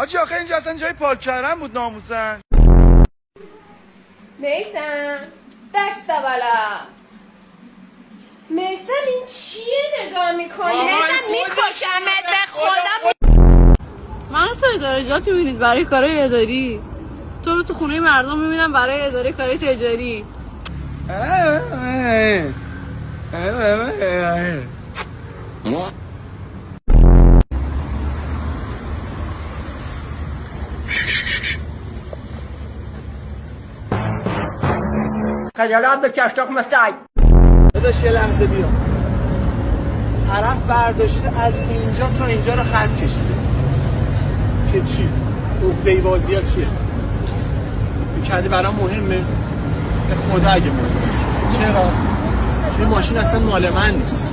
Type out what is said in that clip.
حاجی آخه اینجا اصلا جای پارک کردن بود ناموسن. میسم دست بالا. میسم این چیه نگاه میکنی؟ میسم میکشمت به خدا. من تو ادارجات میبینید برای کارهای اداری، تو رو تو خونه مردم میبینم برای اداره کاری تجاری. خجالت بکش تخم سگ. داداش یه لحظه بیا. طرف برداشته از اینجا تا اینجا رو خط کشیده که چی؟ عقده‌ای بازی ها چیه؟ میکردی برام مهمه؟ به خدا اگه مهمه. چرا؟ چون ماشین اصلا مال من نیست.